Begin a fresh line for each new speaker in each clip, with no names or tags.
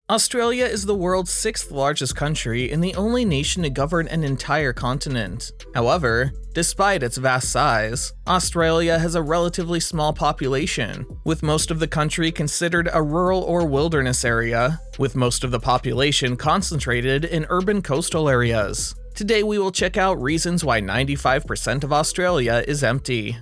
Australia is the world's 6th largest country and the only nation to govern an entire continent. However, despite its vast size, Australia has a relatively small population, with most of the country considered a rural or wilderness area, with most of the population concentrated in urban coastal areas. Today we will check out reasons why 95% of Australia is empty.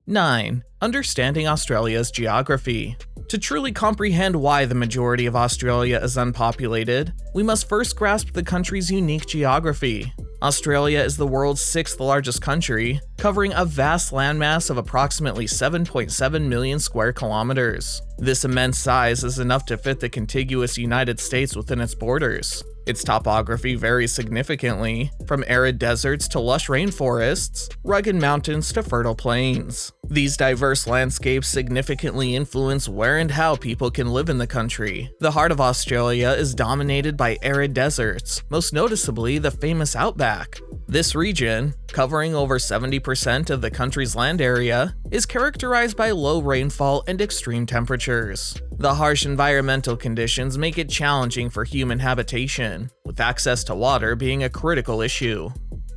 9. Understanding Australia's geography. To truly comprehend why the majority of Australia is unpopulated, we must first grasp the country's unique geography. Australia is the world's 6th largest country, covering a vast landmass of approximately 7.7 million square kilometers. This immense size is enough to fit the contiguous United States within its borders. Its topography varies significantly, from arid deserts to lush rainforests, rugged mountains to fertile plains. These diverse landscapes significantly influence where and how people can live in the country. The heart of Australia is dominated by arid deserts, most noticeably the famous Outback. This region, covering over 70% of the country's land area, is characterized by low rainfall and extreme temperatures. The harsh environmental conditions make it challenging for human habitation, with access to water being a critical issue.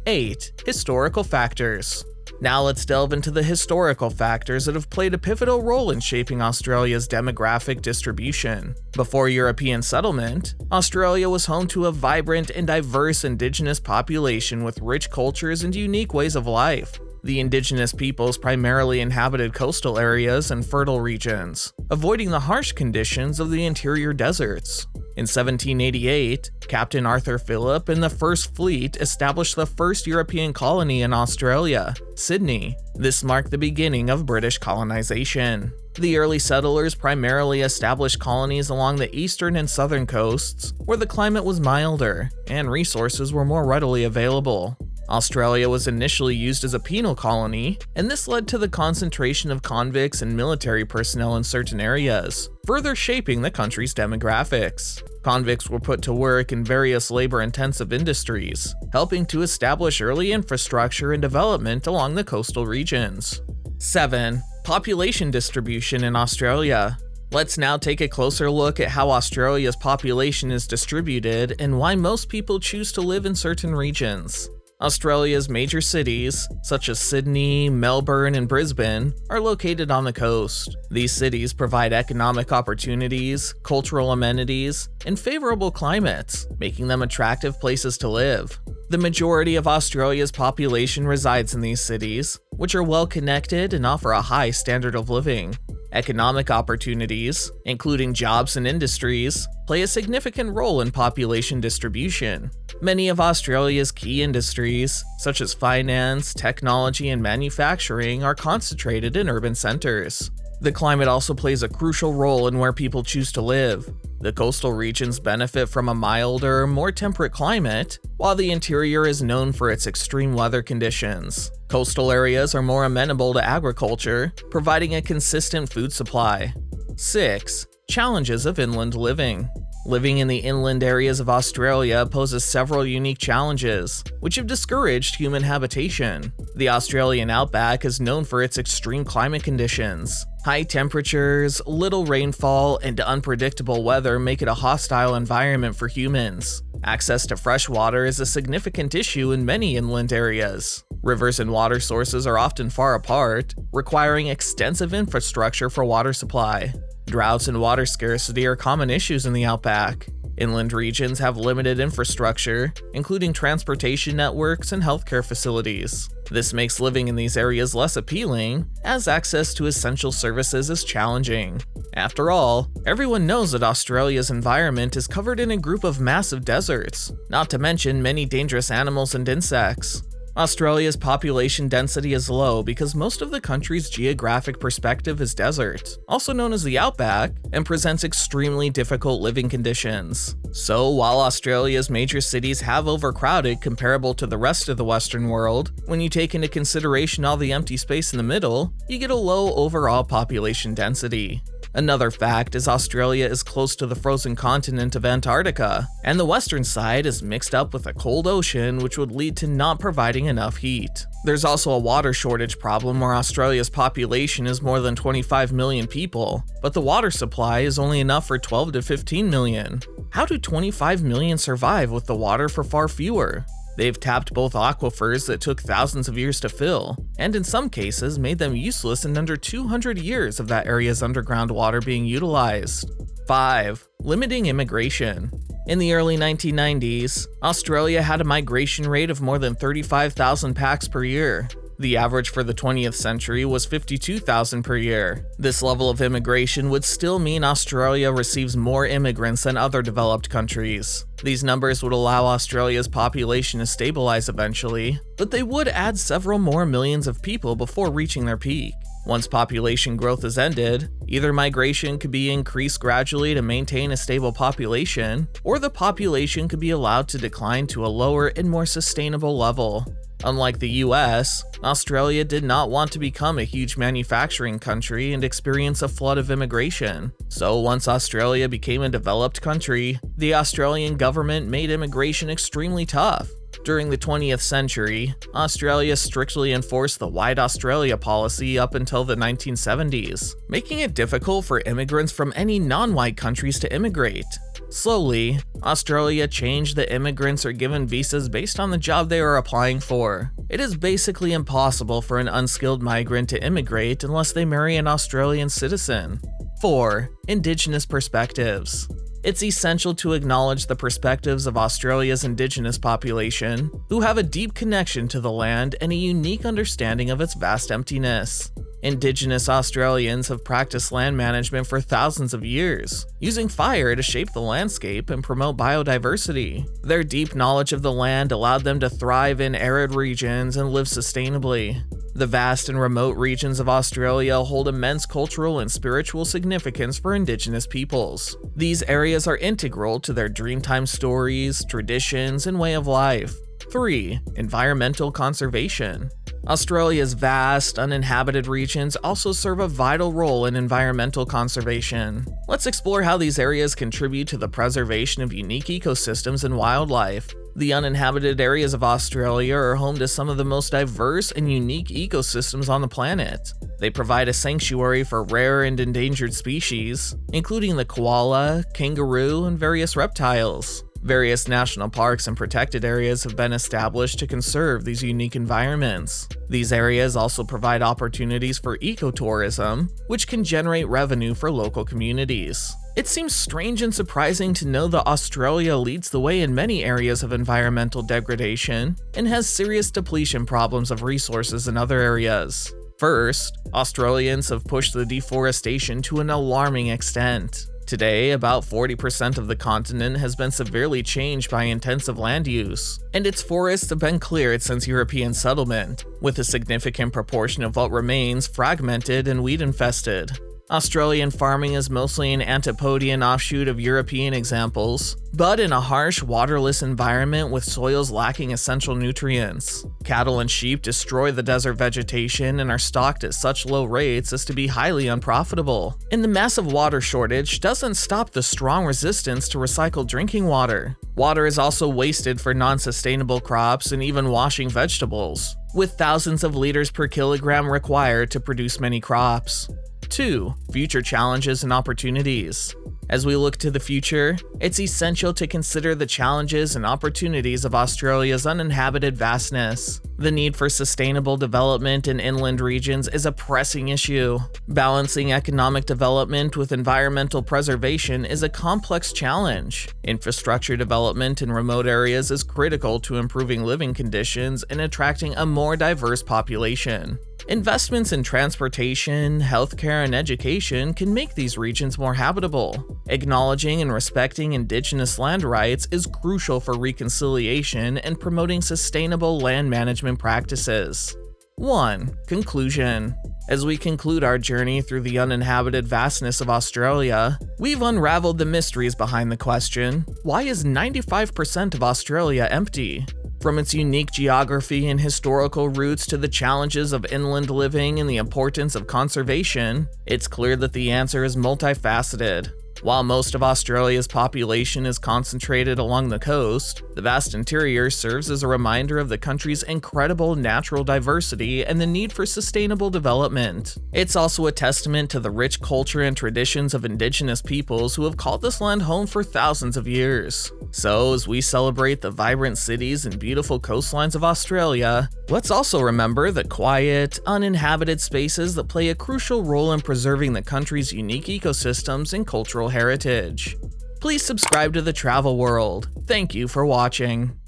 8. Historical factors. Now let's delve into the historical factors that have played a pivotal role in shaping Australia's demographic distribution. Before European settlement, Australia was home to a vibrant and diverse indigenous population with rich cultures and unique ways of life. The indigenous peoples primarily inhabited coastal areas and fertile regions, avoiding the harsh conditions of the interior deserts. In 1788, Captain Arthur Phillip and the First Fleet established the first European colony in Australia, Sydney. This marked the beginning of British colonization. The early settlers primarily established colonies along the eastern and southern coasts, where the climate was milder and resources were more readily available. Australia was initially used as a penal colony, and this led to the concentration of convicts and military personnel in certain areas, further shaping the country's demographics. Convicts were put to work in various labor-intensive industries, helping to establish early infrastructure and development along the coastal regions. 7. Population distribution in Australia. Let's now take a closer look at how Australia's population is distributed and why most people choose to live in certain regions. Australia's major cities, such as Sydney, Melbourne, and Brisbane, are located on the coast. These cities provide economic opportunities, cultural amenities, and favorable climates, making them attractive places to live. The majority of Australia's population resides in these cities, which are well connected and offer a high standard of living. Economic opportunities, including jobs and industries, play a significant role in population distribution. Many of Australia's key industries, such as finance, technology, and manufacturing, are concentrated in urban centers. The climate also plays a crucial role in where people choose to live. The coastal regions benefit from a milder, more temperate climate, while the interior is known for its extreme weather conditions. Coastal areas are more amenable to agriculture, providing a consistent food supply. 6. Challenges of inland living. Living in the inland areas of Australia poses several unique challenges, which have discouraged human habitation. The Australian Outback is known for its extreme climate conditions. High temperatures, little rainfall, and unpredictable weather make it a hostile environment for humans. Access to fresh water is a significant issue in many inland areas. Rivers and water sources are often far apart, requiring extensive infrastructure for water supply. Droughts and water scarcity are common issues in the Outback. Inland regions have limited infrastructure, including transportation networks and healthcare facilities. This makes living in these areas less appealing, as access to essential services is challenging. After all, everyone knows that Australia's environment is covered in a group of massive deserts, not to mention many dangerous animals and insects. Australia's population density is low because most of the country's geographic perspective is desert, also known as the Outback, and presents extremely difficult living conditions. So while Australia's major cities have overcrowded comparable to the rest of the Western world, when you take into consideration all the empty space in the middle, you get a low overall population density. Another fact is Australia is close to the frozen continent of Antarctica, and the western side is mixed up with a cold ocean, which would lead to not providing enough heat. There's also a water shortage problem where Australia's population is more than 25 million people, but the water supply is only enough for 12 to 15 million. How do 25 million survive with the water for far fewer? They've tapped both aquifers that took thousands of years to fill, and in some cases made them useless in under 200 years of that area's underground water being utilized. 5. Limiting immigration. In the early 1990s, Australia had a migration rate of more than 35,000 packs per year. The average for the 20th century was 52,000 per year. This level of immigration would still mean Australia receives more immigrants than other developed countries. These numbers would allow Australia's population to stabilize eventually, but they would add several more millions of people before reaching their peak. Once population growth is ended, either migration could be increased gradually to maintain a stable population, or the population could be allowed to decline to a lower and more sustainable level. Unlike the US, Australia did not want to become a huge manufacturing country and experience a flood of immigration. So once Australia became a developed country, the Australian government made immigration extremely tough. During the 20th century, Australia strictly enforced the White Australia policy up until the 1970s, making it difficult for immigrants from any non-white countries to immigrate. Slowly, Australia changed that immigrants are given visas based on the job they are applying for. It is basically impossible for an unskilled migrant to immigrate unless they marry an Australian citizen. 4. Indigenous Perspectives. It's essential to acknowledge the perspectives of Australia's Indigenous population, who have a deep connection to the land and a unique understanding of its vast emptiness. Indigenous Australians have practiced land management for thousands of years, using fire to shape the landscape and promote biodiversity. Their deep knowledge of the land allowed them to thrive in arid regions and live sustainably. The vast and remote regions of Australia hold immense cultural and spiritual significance for Indigenous peoples. These areas are integral to their Dreamtime stories, traditions, and way of life. 3. Environmental conservation. Australia's vast, uninhabited regions also serve a vital role in environmental conservation. Let's explore how these areas contribute to the preservation of unique ecosystems and wildlife. The uninhabited areas of Australia are home to some of the most diverse and unique ecosystems on the planet. They provide a sanctuary for rare and endangered species, including the koala, kangaroo, and various reptiles. Various national parks and protected areas have been established to conserve these unique environments. These areas also provide opportunities for ecotourism, which can generate revenue for local communities. It seems strange and surprising to know that Australia leads the way in many areas of environmental degradation and has serious depletion problems of resources in other areas. First, Australians have pushed the deforestation to an alarming extent. Today, about 40% of the continent has been severely changed by intensive land use, and its forests have been cleared since European settlement, with a significant proportion of what remains fragmented and weed-infested. Australian farming is mostly an Antipodean offshoot of European examples, but in a harsh, waterless environment with soils lacking essential nutrients. Cattle and sheep destroy the desert vegetation and are stocked at such low rates as to be highly unprofitable. And the massive water shortage doesn't stop the strong resistance to recycled drinking water. Water is also wasted for non-sustainable crops and even washing vegetables, with thousands of liters per kilogram required to produce many crops. 2. Future challenges and opportunities. As we look to the future, it's essential to consider the challenges and opportunities of Australia's uninhabited vastness. The need for sustainable development in inland regions is a pressing issue. Balancing economic development with environmental preservation is a complex challenge. Infrastructure development in remote areas is critical to improving living conditions and attracting a more diverse population. Investments in transportation, healthcare, and education can make these regions more habitable. Acknowledging and respecting Indigenous land rights is crucial for reconciliation and promoting sustainable land management practices. 1. Conclusion. As we conclude our journey through the uninhabited vastness of Australia, we've unraveled the mysteries behind the question, why is 95% of Australia empty? From its unique geography and historical roots to the challenges of inland living and the importance of conservation, it's clear that the answer is multifaceted. While most of Australia's population is concentrated along the coast, the vast interior serves as a reminder of the country's incredible natural diversity and the need for sustainable development. It's also a testament to the rich culture and traditions of Indigenous peoples who have called this land home for thousands of years. So, as we celebrate the vibrant cities and beautiful coastlines of Australia, let's also remember the quiet, uninhabited spaces that play a crucial role in preserving the country's unique ecosystems and cultural heritage. Please subscribe to The Travel World. Thank you for watching.